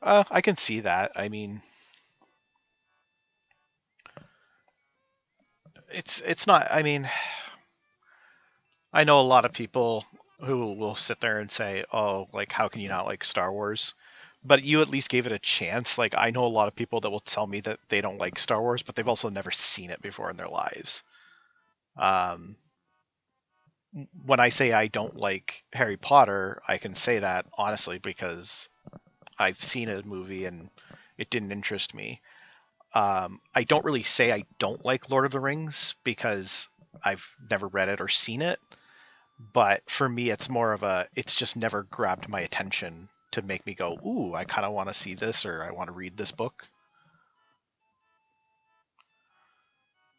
I can see that. I mean, it's not. I mean, I know a lot of people who will sit there and say, "Oh, like how can you not like Star Wars?" But you at least gave it a chance. Like I know a lot of people that will tell me that they don't like Star Wars, but they've also never seen it before in their lives. Um, when I say I don't like Harry Potter, I can say that honestly because I've seen a movie and it didn't interest me. I don't really say I don't like Lord of the Rings because I've never read it or seen it. But for me, it's more of it's just never grabbed my attention to make me go, ooh, I kind of want to see this or I want to read this book.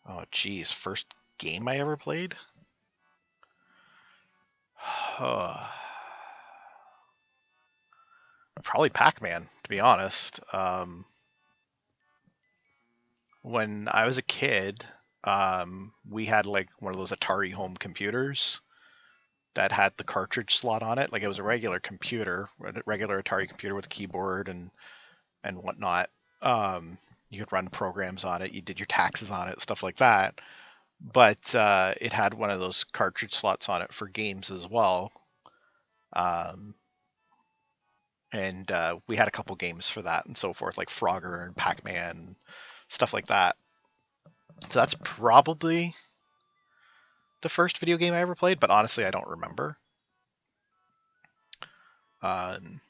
Oh, geez, first game I ever played? Probably Pac-Man, to be honest. When I was a kid, we had like one of those Atari home computers that had the cartridge slot on it. Like it was a regular computer, a regular Atari computer with a keyboard and whatnot. You could run programs on it. You did your taxes on it, stuff like that. But it had one of those cartridge slots on it for games as well. Um, and we had a couple games for that and so forth, like Frogger and Pac-Man, stuff like that. So that's probably the first video game I ever played, but honestly, I don't remember. Um,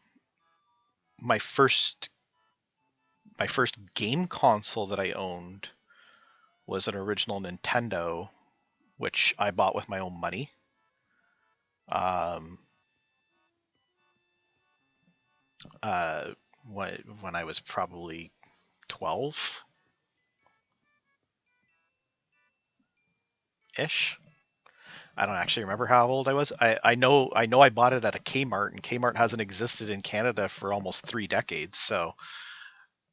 my first my first game console that I owned was an original Nintendo, which I bought with my own money. Um, uh, when I was probably 12 ish. I don't actually remember how old I was. I know I bought it at a Kmart, and Kmart hasn't existed in Canada for almost 3 decades. So,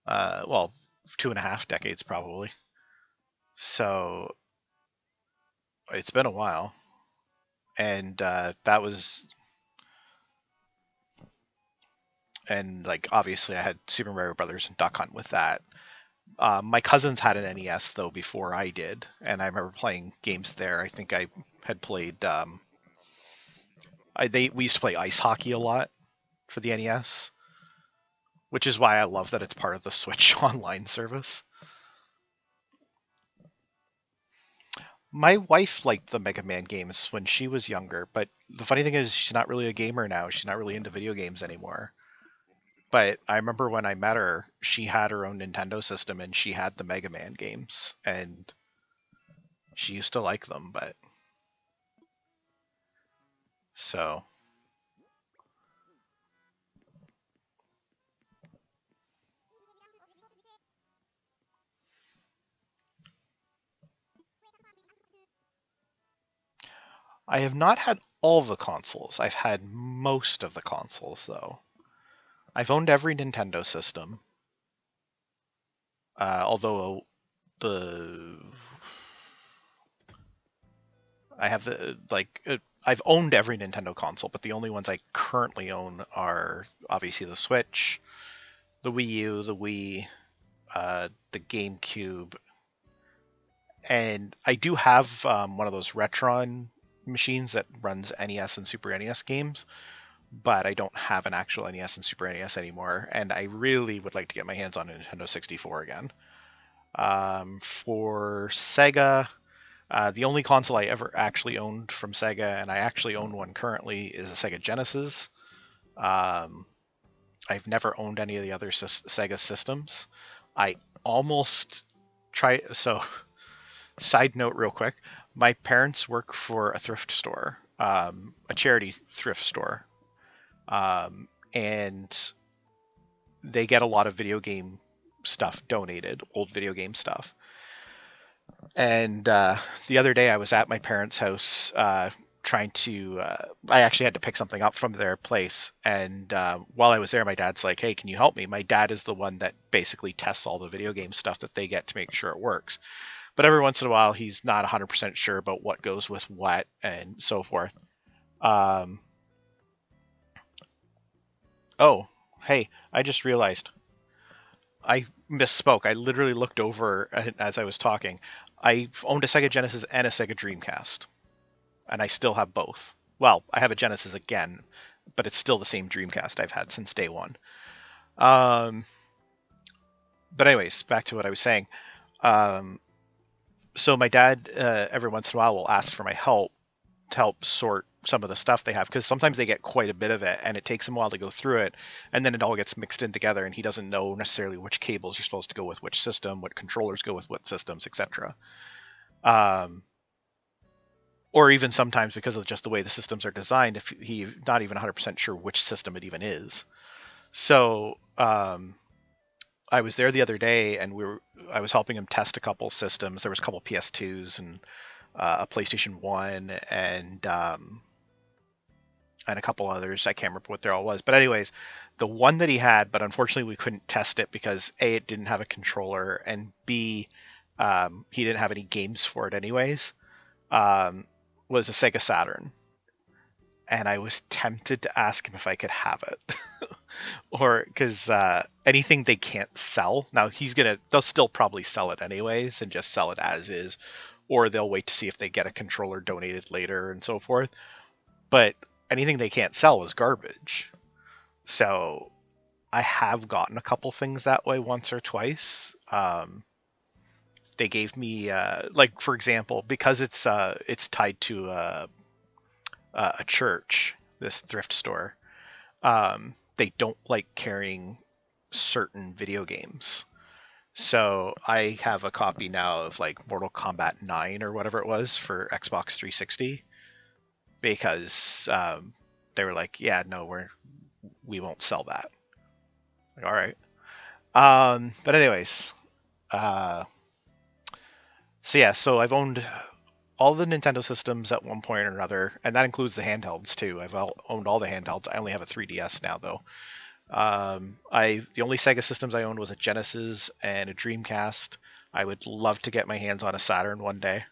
well, 2.5 decades probably. So it's been a while, and that was and like obviously I had Super Mario Brothers and Duck Hunt with that. My cousins had an NES though before I did, and I remember playing games there. I think I had played. We used to play ice hockey a lot for the NES, which is why I love that it's part of the Switch online service. My wife liked the Mega Man games when she was younger, but the funny thing is she's not really a gamer now. She's not really into video games anymore. But I remember when I met her, she had her own Nintendo system and she had the Mega Man games, and she used to like them. But so I have not had all the consoles. I've had most of the consoles though. I've owned every Nintendo system, although the I have the like I've owned every Nintendo console, but the only ones I currently own are obviously the Switch, the Wii U, the Wii, the GameCube, and I do have one of those Retron machines that runs NES and Super NES games, but I don't have an actual NES and Super NES anymore, and I really would like to get my hands on a Nintendo 64 again. For Sega, the only console I ever actually owned from Sega, and I actually own one currently, is a Sega Genesis. Um, I've never owned any of the other Sega systems. I almost try. So, side note, real quick, my parents work for a thrift store, a charity thrift store, and they get a lot of video game stuff donated, old video game stuff. And the other day, I was at my parents' house trying to. I actually had to pick something up from their place, and while I was there, my dad's like, "Hey, can you help me?" My dad is the one that basically tests all the video game stuff that they get to make sure it works. But every once in a while, he's not 100% sure about what goes with what and so forth. Um, oh, hey, I just realized I misspoke. I literally looked over as I was talking. I've owned a Sega Genesis and a Sega Dreamcast, and I still have both. Well, I have a Genesis again, but it's still the same Dreamcast I've had since day one. Um, but anyways, back to what I was saying. Um, so my dad, every once in a while, will ask for my help to help sort some of the stuff they have, because sometimes they get quite a bit of it and it takes him a while to go through it, and then it all gets mixed in together and he doesn't know necessarily which cables you're supposed to go with which system, what controllers go with what systems, etc. um, or even sometimes because of just the way the systems are designed, if he's not even 100% sure which system it even is. So I was there the other day and I was helping him test a couple systems. There was a couple PS2s and a PlayStation 1 and a couple others. I can't remember what there all was. But anyways, the one that he had, but unfortunately we couldn't test it because A, it didn't have a controller, and B, he didn't have any games for it anyways, um, was a Sega Saturn. And I was tempted to ask him if I could have it. Or because anything they can't sell, now they'll still probably sell it anyways and just sell it as is, or they'll wait to see if they get a controller donated later and so forth. But anything they can't sell is garbage. So I have gotten a couple things that way once or twice. They gave me, like for example, because it's tied to a church, this thrift store. They don't like carrying certain video games. So I have a copy now of like Mortal Kombat 9 or whatever it was for Xbox 360, because they were like, yeah, no, we won't sell that. Like, all right. But anyways, uh, so yeah, so I've owned all the Nintendo systems at one point or another, and that includes the handhelds too. Owned all the handhelds. I only have a 3DS now though. The only Sega systems I owned was a Genesis and a Dreamcast. I would love to get my hands on a Saturn one day.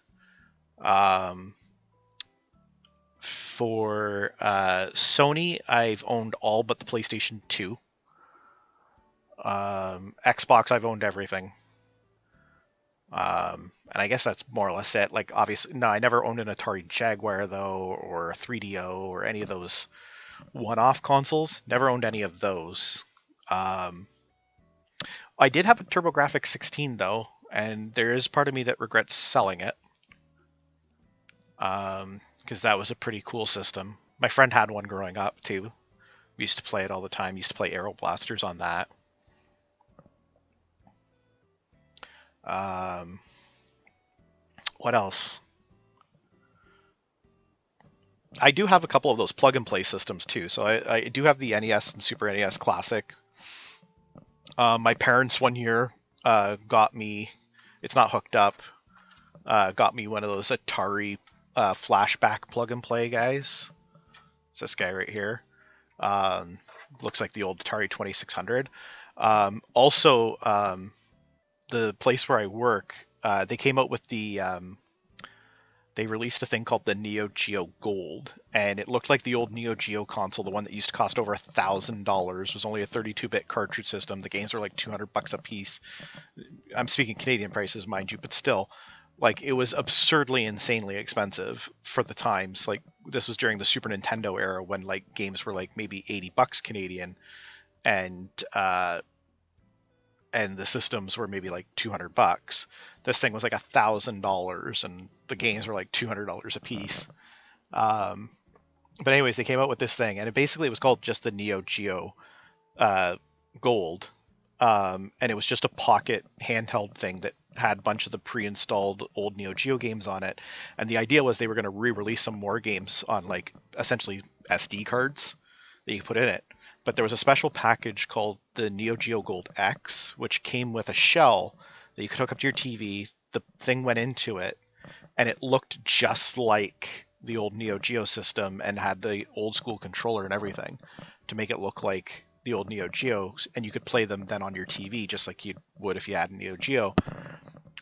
Um, for Sony, I've owned all but the PlayStation 2. Xbox, I've owned everything. And I guess that's more or less it. Like, obviously, no, I never owned an Atari Jaguar, though, or a 3DO, or any of those one-off consoles. Never owned any of those. Um, I did have a TurboGrafx 16, though, and there is part of me that regrets selling it. Because that was a pretty cool system. My friend had one growing up, too. We used to play it all the time. Used to play Aero Blasters on that. What else? I do have a couple of those plug and play systems too. So I do have the NES and Super NES Classic. My parents one year got me. It's not hooked up. Got me one of those Atari flashback plug and play guys. It's this guy right here. Um, Looks like the old Atari 2600. Also, the place where I work, they came out with they released a thing called the Neo Geo Gold, and it looked like the old Neo Geo console, the one that used to cost over $1,000, was only a 32-bit cartridge system. The games were like $200 a piece. I'm speaking Canadian prices, mind you, but still, like it was absurdly, insanely expensive for the times. Like this was during the Super Nintendo era when like games were like maybe $80 Canadian, and and the systems were maybe like $200. This thing was like $1,000, and the games were like $200 a piece. Um, but anyways, they came out with this thing, and it basically was called just the Neo Geo uh, Gold, and it was just a pocket handheld thing that had a bunch of the pre-installed old Neo Geo games on it. And the idea was they were going to re-release some more games on like essentially SD cards that you could put in it. But there was a special package called the Neo Geo Gold X, which came with a shell that you could hook up to your TV. The thing went into it, and it looked just like the old Neo Geo system and had the old school controller and everything to make it look like the old Neo Geo, and you could play them then on your TV just like you would if you had a Neo Geo.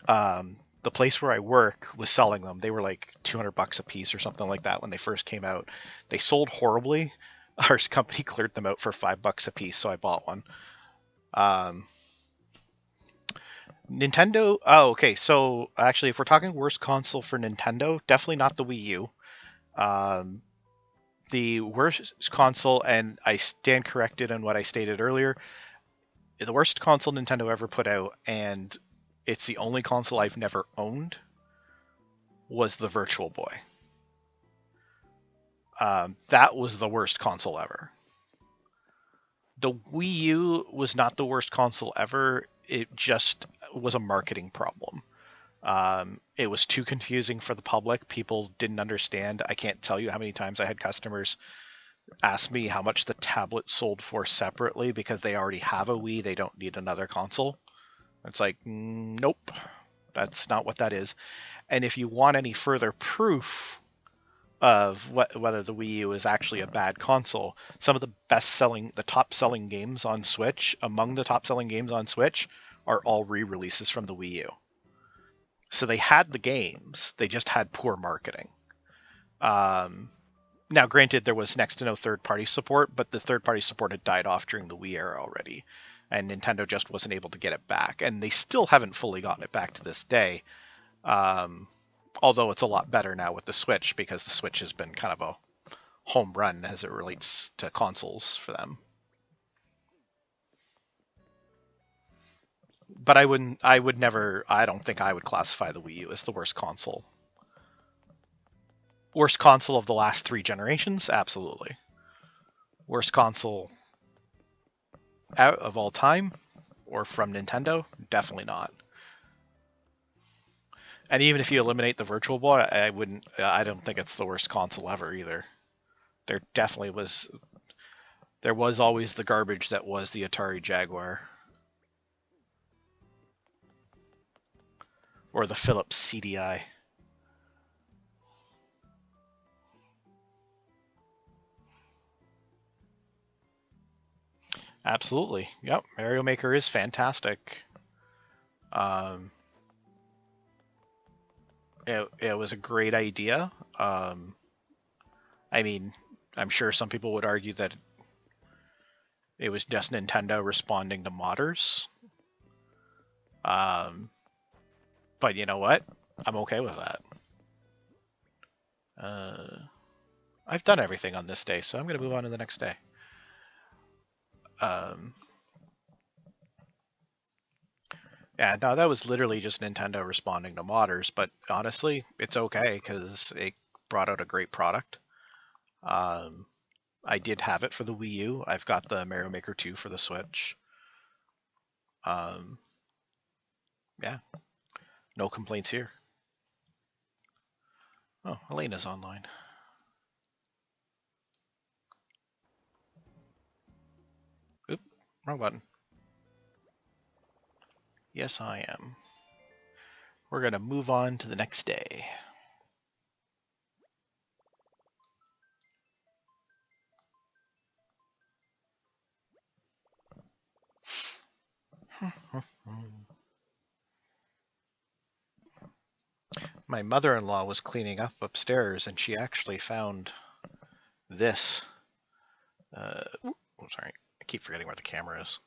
The place where I work was selling them. They were like $200 a piece or something like that when they first came out. They sold horribly, our company cleared them out for $5 a piece, so I bought one. Um, Nintendo. Oh, okay. So actually, if we're talking worst console for Nintendo, definitely not the Wii U. Um, the worst console, and I stand corrected on what I stated earlier, the worst console Nintendo ever put out, and it's the only console I've never owned, was the Virtual Boy. That was the worst console ever. The Wii U was not the worst console ever. It just was a marketing problem. It was too confusing for the public. People didn't understand. I can't tell you how many times I had customers ask me how much the tablet sold for separately because they already have a Wii. They don't need another console. It's like, nope, that's not what that is. And if you want any further proof of whether the Wii U is actually a bad console, some of the top selling games on Switch, among the top selling games on Switch, are all re-releases from the Wii U. So they had the games, they just had poor marketing. Now, granted, there was next to no third-party support, but the third-party support had died off during the Wii era already, and Nintendo just wasn't able to get it back, and they still haven't fully gotten it back to this day. Although it's a lot better now with the Switch, because the Switch has been kind of a home run as it relates to consoles for them. But I don't think I would classify the Wii U as the worst console. Worst console of the last 3 generations? Absolutely. Worst console out of all time? Or from Nintendo? Definitely not. And even if you eliminate the Virtual Boy, I don't think it's the worst console ever either. There was always the garbage that was the Atari Jaguar. Or the Philips CDI. Absolutely. Yep. Mario Maker is fantastic. It was a great idea. I mean, I'm sure some people would argue that it was just Nintendo responding to modders. But you know what? I'm okay with that. I've done everything on this day, so I'm going to move on to the next day. Yeah, no, that was literally just Nintendo responding to modders, but honestly, it's okay because it brought out a great product. I did have it for the Wii U. I've got the Mario Maker 2 for the Switch. Yeah, no complaints here. Oh, Elena's online. Oop, wrong button. Yes, I am. We're going to move on to the next day. My mother-in-law was cleaning up upstairs and she actually found this. Sorry, I keep forgetting where the camera is.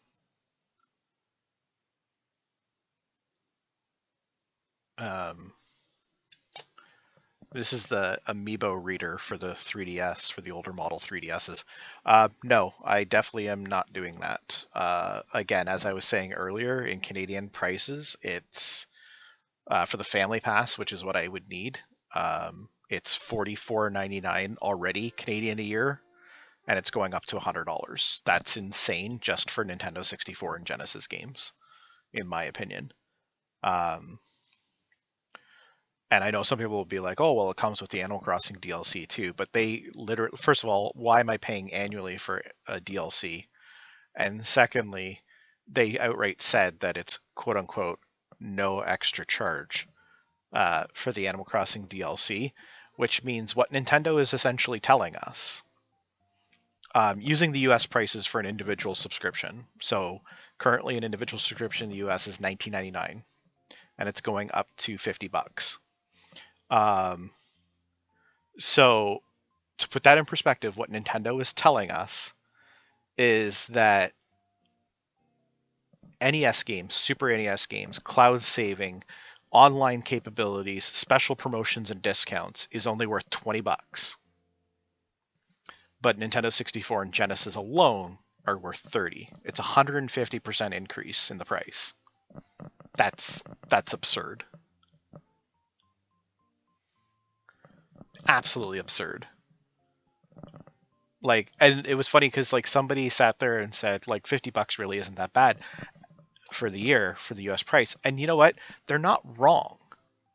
This is the Amiibo reader for the 3DS, for the older model 3DSs. No, I definitely am not doing that. Again, as I was saying earlier, in Canadian prices, it's for the Family Pass, which is what I would need. It's $44.99 already Canadian a year, and it's going up to $100. That's insane just for Nintendo 64 and Genesis games, in my opinion. And I know some people will be like, oh, well, it comes with the Animal Crossing DLC too. But they literally, first of all, why am I paying annually for a DLC? And secondly, they outright said that it's quote unquote no extra charge for the Animal Crossing DLC, which means what Nintendo is essentially telling us. Using the US prices for an individual subscription. So currently, an individual subscription in the US is $19.99, and it's going up to $50. So to put that in perspective, what Nintendo is telling us is that NES games, Super NES games, cloud saving, online capabilities, special promotions and discounts is only worth $20. But Nintendo 64 and Genesis alone are worth 30. It's a 150% increase in the price. That's absurd. Absolutely absurd. Like, and it was funny because like somebody sat there and said like $50 really isn't that bad for the year for the US price. And you know what? They're not wrong.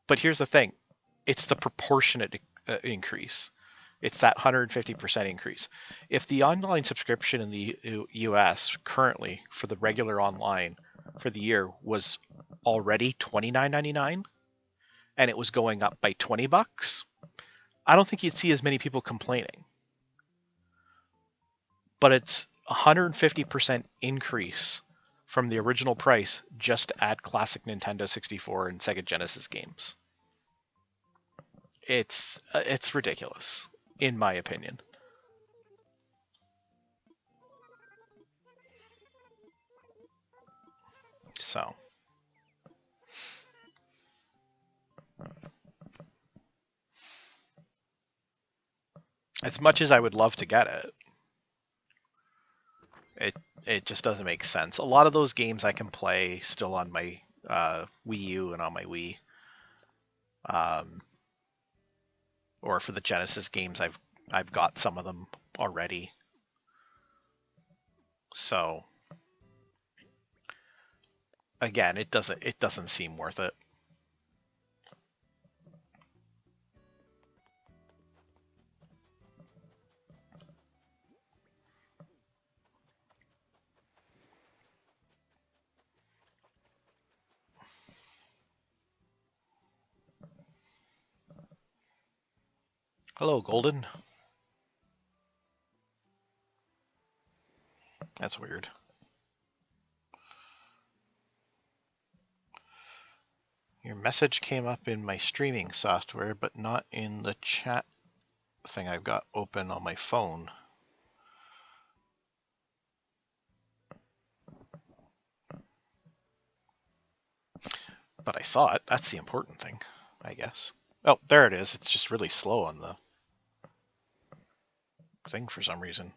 But here's the thing. It's the proportionate increase. It's that 150% increase. If the online subscription in the US currently for the regular online for the year was already $29.99 and it was going up by $20, I don't think you'd see as many people complaining. But it's a 150% increase from the original price just to add classic Nintendo 64 and Sega Genesis games. It's ridiculous, in my opinion. So, as much as I would love to get it, it just doesn't make sense. A lot of those games I can play still on my Wii U and on my Wii, um, or for the Genesis games, I've got some of them already. So again, it doesn't seem worth it. Hello, Golden. That's weird. Your message came up in my streaming software, but not in the chat thing I've got open on my phone. But I saw it. That's the important thing, I guess. Oh, there it is. It's just really slow on the thing for some reason.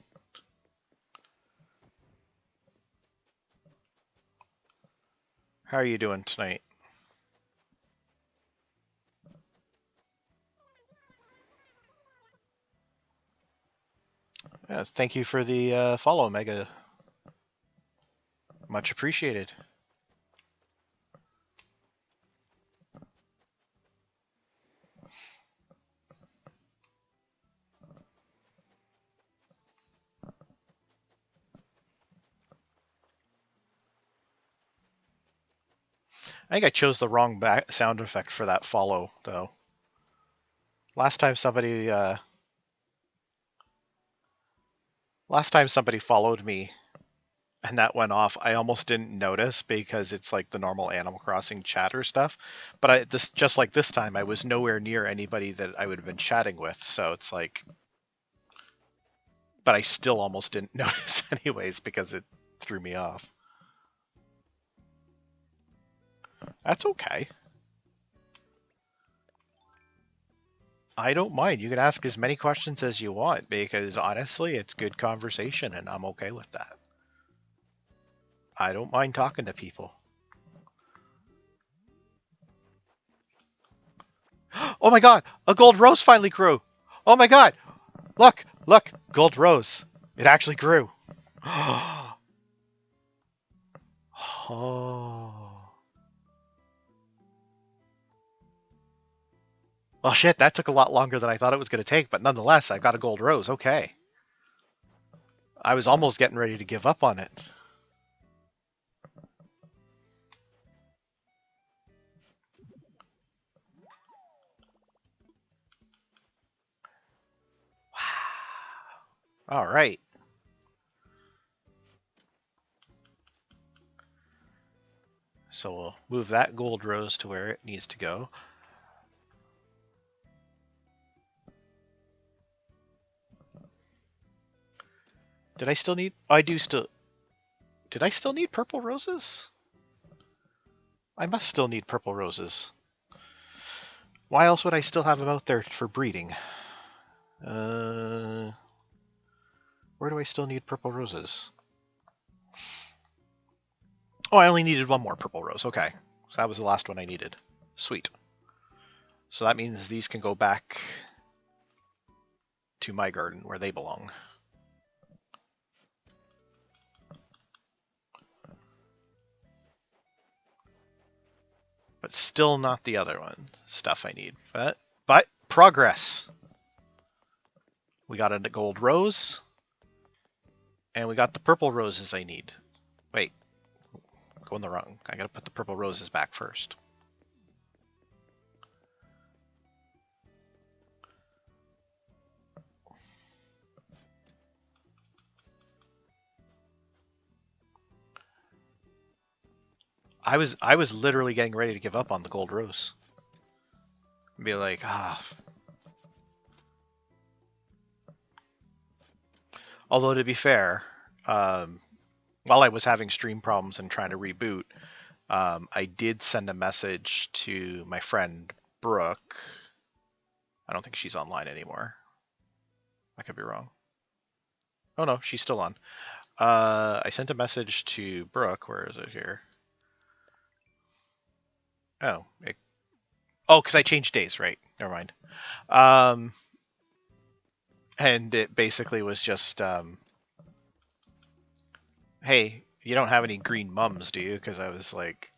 How are you doing tonight? Yeah, thank you for the follow, Mega. Much appreciated. I think I chose the wrong sound effect for that follow, though. Last time somebody followed me and that went off, I almost didn't notice because it's like the normal Animal Crossing chatter stuff. But just like this time, I was nowhere near anybody that I would have been chatting with, so it's like, but I still almost didn't notice anyways because it threw me off. That's okay. I don't mind. You can ask as many questions as you want because honestly, it's good conversation and I'm okay with that. I don't mind talking to people. Oh my god, a gold rose finally grew. Oh my god. Look, gold rose. It actually grew. Oh. Well, shit, that took a lot longer than I thought it was going to take, but nonetheless, I got a gold rose. Okay. I was almost getting ready to give up on it. All right. So we'll move that gold rose to where it needs to go. Did I still need... I do still... Did I still need purple roses? I must still need purple roses. Why else would I still have them out there for breeding? Where do I still need purple roses? Oh, I only needed one more purple rose. Okay. So that was the last one I needed. Sweet. So that means these can go back to my garden where they belong. But still not the other one stuff I need. But progress. We got a gold rose. And we got the purple roses I need. Wait. Going the wrong. I gotta put the purple roses back first. I was literally getting ready to give up on the gold rose. And be like, Although to be fair, while I was having stream problems and trying to reboot, I did send a message to my friend Brooke. I don't think she's online anymore. I could be wrong. Oh no, she's still on. I sent a message to Brooke. Where is it here? Oh, because I changed days, right? Never mind. And it basically was just, hey, you don't have any green mums, do you? Because I was like,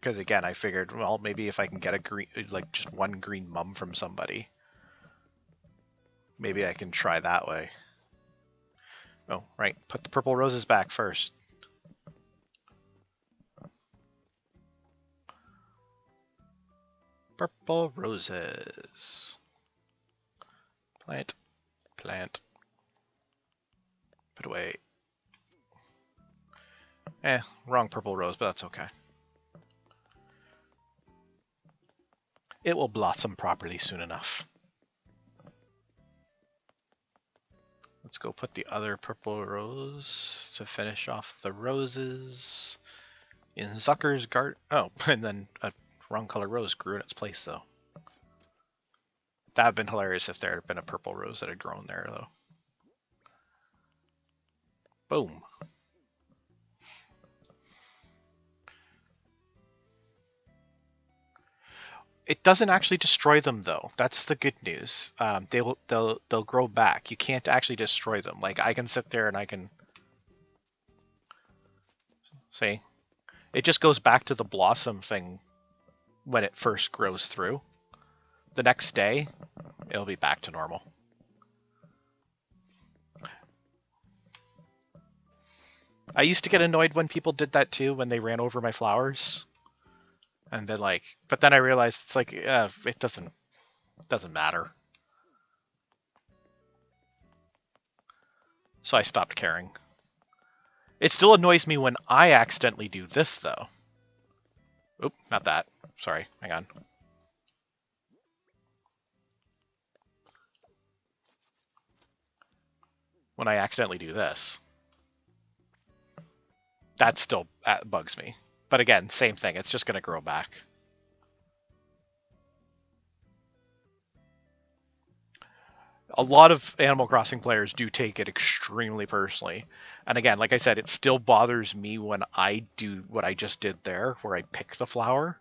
because again, I figured, well, maybe if I can get a green, like just one green mum from somebody, maybe I can try that way. Oh, right. Put the purple roses back first. Purple roses. Plant. Plant. Put away. Wrong purple rose, but that's okay. It will blossom properly soon enough. Let's go put the other purple rose to finish off the roses in Zucker's garden. Oh, and then a wrong color rose grew in its place, though. That would have been hilarious if there had been a purple rose that had grown there, though. Boom. It doesn't actually destroy them, though. That's the good news. They'll grow back. You can't actually destroy them. Like, I can sit there and I can... See? It just goes back to the blossom thing when it first grows through. The next day, it'll be back to normal. I used to get annoyed when people did that too, when they ran over my flowers. And then but then I realized it's like, it doesn't matter. So I stopped caring. It still annoys me when I accidentally do this, though. Oop, not that. Sorry, hang on. When I accidentally do this. That still bugs me. But again, same thing. It's just going to grow back. A lot of Animal Crossing players do take it extremely personally. And again, like I said, it still bothers me when I do what I just did there, where I pick the flower.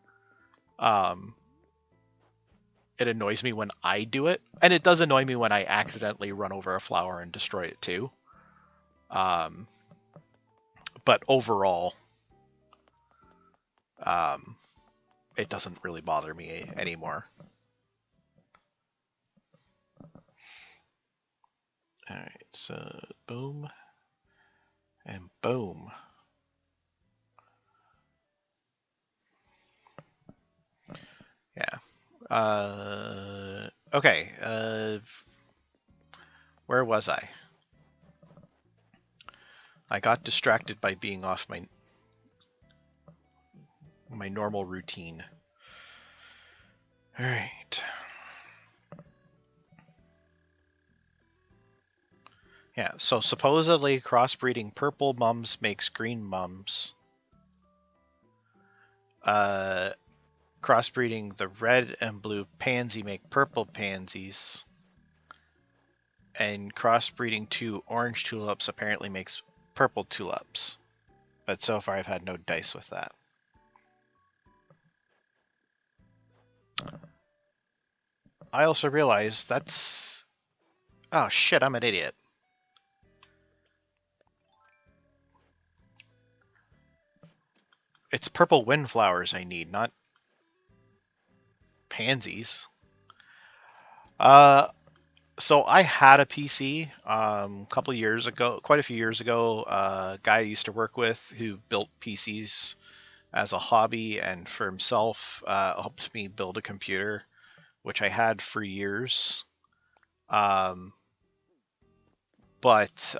It annoys me when I do it. And it does annoy me when I accidentally run over a flower and destroy it too. But overall, it doesn't really bother me anymore. Alright, so boom. And boom. Yeah. Okay. Where was I? I got distracted by being off my normal routine. All right. Yeah, so supposedly crossbreeding purple mums makes green mums. Uh, Crossbreeding the red and blue pansy make purple pansies. And crossbreeding two orange tulips apparently makes purple tulips. But so far I've had no dice with that. I also realized that's... Oh shit, I'm an idiot. It's purple windflowers I need, not pansies. Uh, so I had a PC a couple years ago, quite a few years ago. A guy I used to work with who built PCs as a hobby and for himself helped me build a computer, which I had for years. Um, but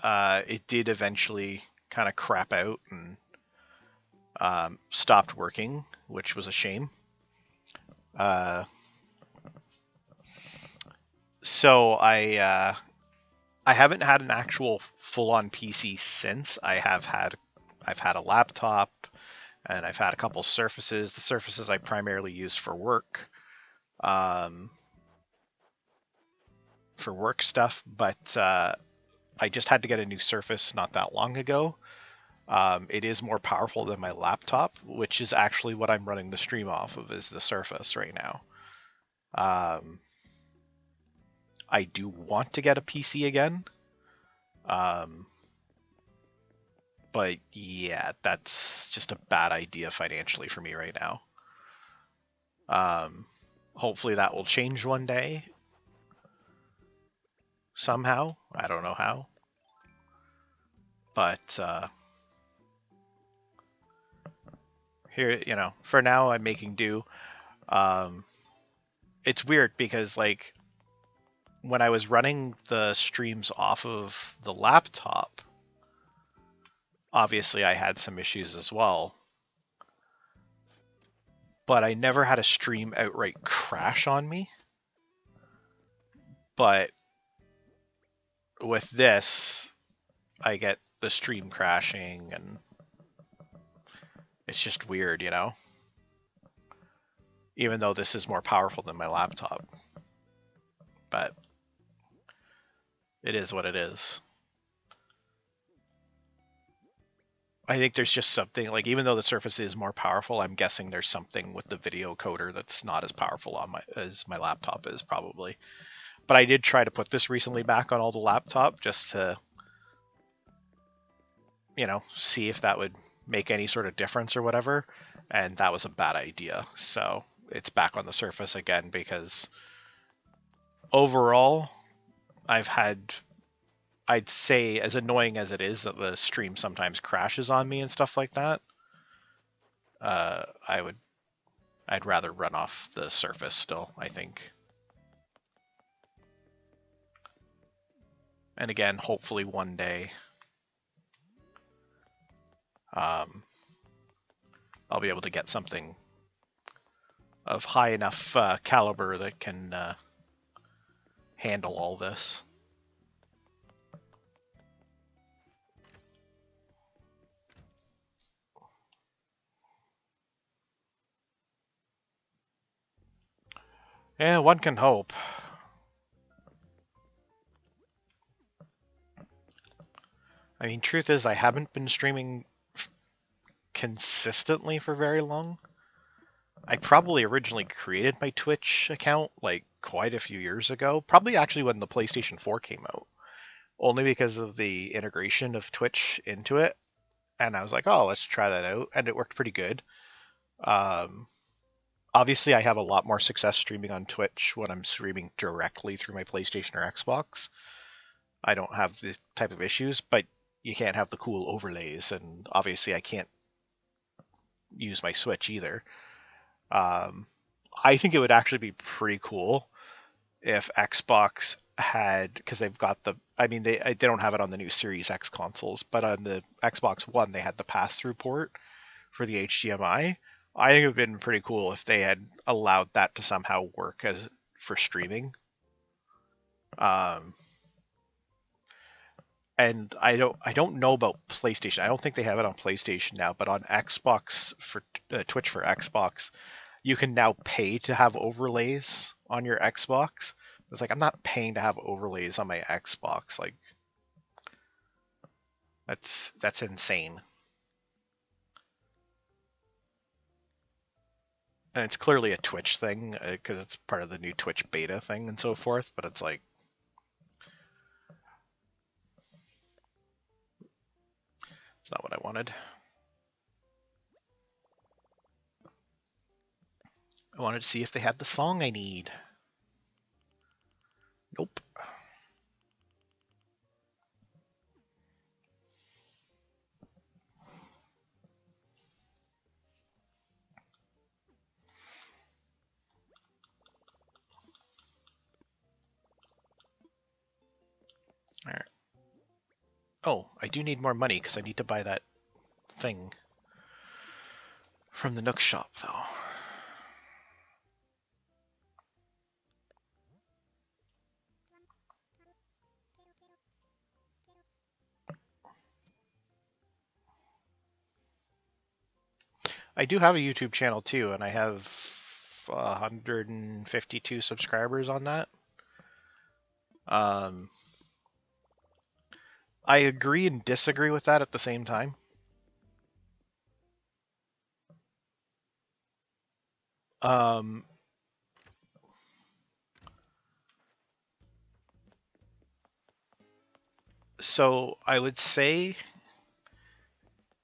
it did eventually kind of crap out and stopped working, which was a shame. Uh, so I haven't had an actual full-on PC since. I've had a laptop and I've had a couple Surfaces. The Surfaces I primarily use um, for work stuff, but I just had to get a new Surface not that long ago. It is more powerful than my laptop, which is actually what I'm running the stream off of, is the Surface right now. Um, I do want to get a PC again, um, but yeah, that's just a bad idea financially for me right now. Um, Hopefully that will change one day somehow. I don't know how, but here, for now I'm making do. Um, it's weird because like when I was running the streams off of the laptop, obviously I had some issues as well, but I never had a stream outright crash on me. But with this, I get the stream crashing and it's just weird, even though this is more powerful than my laptop. But it is what it is. I think there's just something like, even though the Surface is more powerful, I'm guessing there's something with the video coder that's not as powerful on as my laptop is probably. But I did try to put this recently back on all the laptop just to, see if that would make any sort of difference or whatever. And that was a bad idea. So it's back on the Surface again because overall, I've had, I'd say, as annoying as it is that the stream sometimes crashes on me and stuff like that, uh, I would, I'd rather run off the Surface still, I think. And again, hopefully one day, um, I'll be able to get something of high enough caliber that can handle all this. Yeah, one can hope. I mean, truth is, I haven't been streaming consistently for very long. I probably originally created my Twitch account like quite a few years ago, probably actually when the PlayStation 4 came out, only because of the integration of Twitch into it. And I was like, oh, let's try that out. And it worked pretty good. Um, Obviously, I have a lot more success streaming on Twitch when I'm streaming directly through my PlayStation or Xbox. I don't have this type of issues, but you can't have the cool overlays, and obviously I can't use my Switch either. Um, I think it would actually be pretty cool if Xbox had, because they've got the, I mean, they don't have it on the new Series X consoles, but on the Xbox One they had the pass-through port for the HDMI. I think it would have been pretty cool if they had allowed that to somehow work as for streaming. Um, and I don't know about PlayStation. I don't think they have it on PlayStation now, but on Xbox for Twitch for Xbox, you can now pay to have overlays on your Xbox. It's like I'm not paying to have overlays on my Xbox. Like that's insane. And it's clearly a Twitch thing because it's part of the new Twitch beta thing and so forth. But it's like it's not what I wanted. I wanted to see if they had the song I need. Nope. All right. Oh, I do need more money because I need to buy that thing from the Nook shop, though. I do have a YouTube channel too, and I have 152 subscribers on that. Um, I agree and disagree with that at the same time. Um, so I would say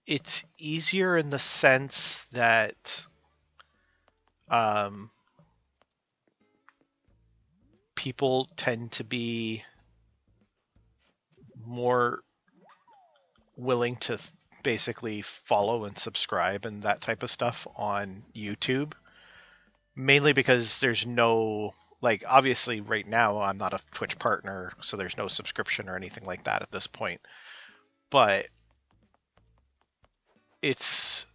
it's easier in the sense that um, people tend to be more willing to basically follow and subscribe and that type of stuff on YouTube, mainly because there's no, like, obviously right now I'm not a Twitch partner, so there's no subscription or anything like that at this point. But it's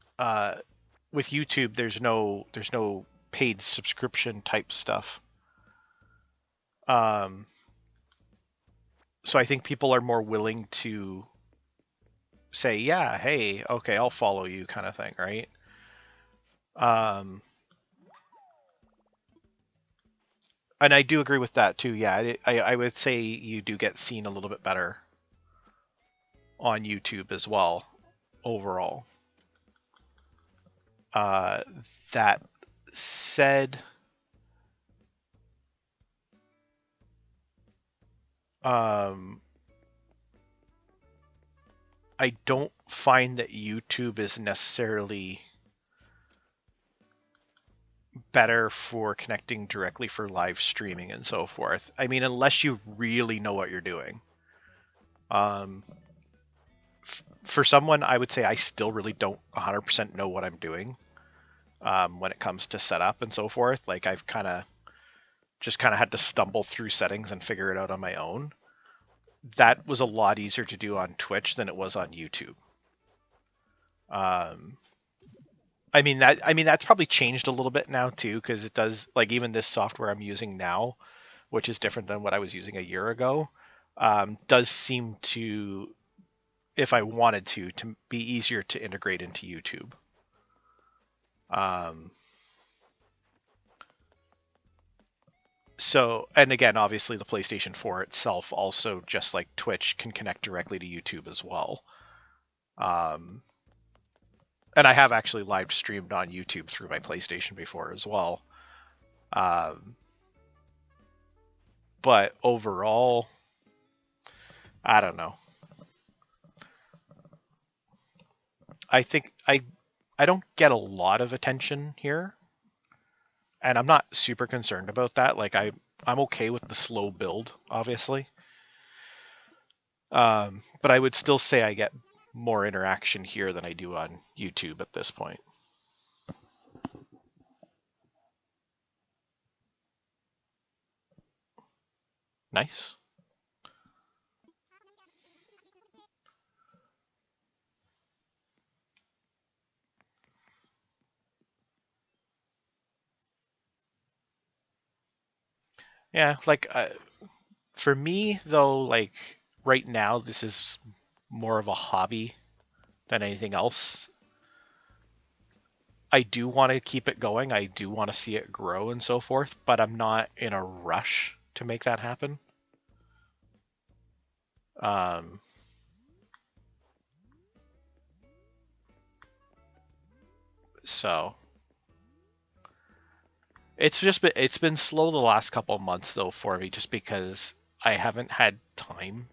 with YouTube there's no paid subscription type stuff. Um, so I think people are more willing to say, yeah, hey, okay, I'll follow you, kind of thing, right? Um, and I do agree with that too. Yeah, I would say you do get seen a little bit better on YouTube as well overall. Uh, that said, um, I don't find that YouTube is necessarily better for connecting directly for live streaming and so forth. I mean, unless you really know what you're doing. Um, for someone, I would say I still really don't 100% know what I'm doing when it comes to setup and so forth. Like I've kind of had to stumble through settings and figure it out on my own. That was a lot easier to do on Twitch than it was on YouTube. Um, I mean that's probably changed a little bit now too, because it does, like, even this software I'm using now, which is different than what I was using a year ago, does seem to, if I wanted to be easier to integrate into YouTube. Um, so, and again, obviously the PlayStation 4 itself also, just like Twitch, can connect directly to YouTube as well. Um, and I have actually live streamed on YouTube through my PlayStation before as well. Um, but overall, I don't know. I think I don't get a lot of attention here, and I'm not super concerned about that. Like I'm okay with the slow build, obviously. But I would still say I get more interaction here than I do on YouTube at this point. Nice. Yeah, like for me though, like right now this is more of a hobby than anything else. I do want to keep it going. I do want to see it grow and so forth, but I'm not in a rush to make that happen. Um, so it's been slow the last couple of months though for me, just because I haven't had time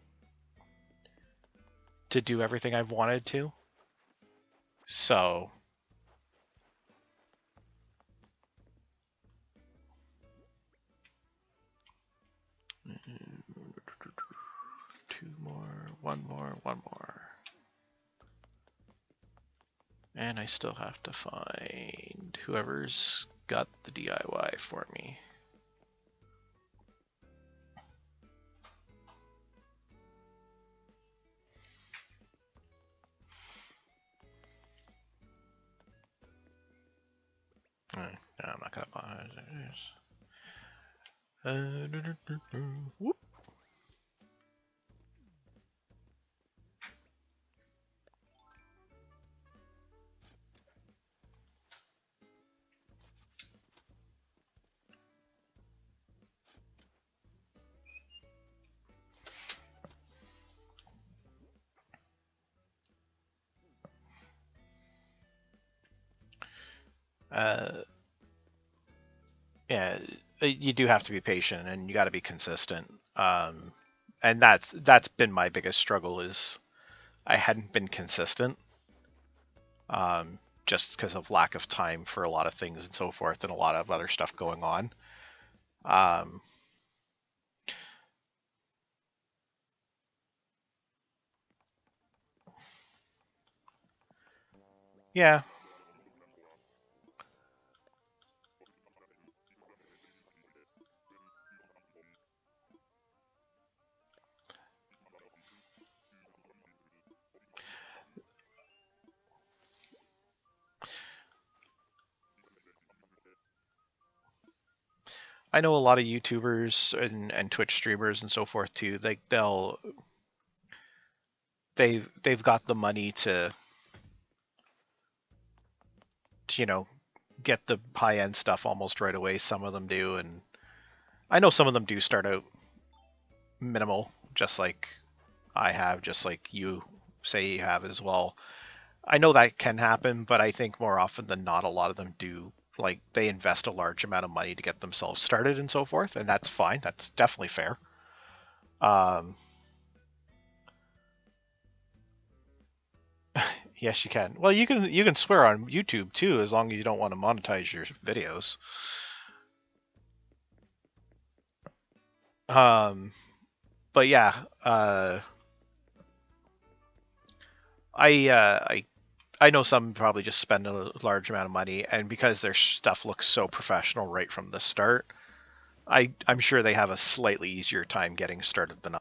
to do everything I've wanted to. So two more, one more, one more. And I still have to find whoever's got the DIY for me. No, I'm not gonna buy it. Whoop. Yeah, you do have to be patient and you got to be consistent. And that's been my biggest struggle is I hadn't been consistent, just because of lack of time for a lot of things and so forth, and a lot of other stuff going on. Um, yeah, I know a lot of YouTubers and Twitch streamers and so forth too. Like they've got the money to get the high end stuff almost right away. Some of them do, and I know some of them do start out minimal, just like I have, just like you say you have as well. I know that can happen, but I think more often than not, a lot of them do. Like they invest a large amount of money to get themselves started and so forth, and that's fine. That's definitely fair. Um, yes, you can. Well, you can swear on YouTube too, as long as you don't want to monetize your videos. Um, but yeah, I know some probably just spend a large amount of money, and because their stuff looks so professional right from the start, I'm sure they have a slightly easier time getting started than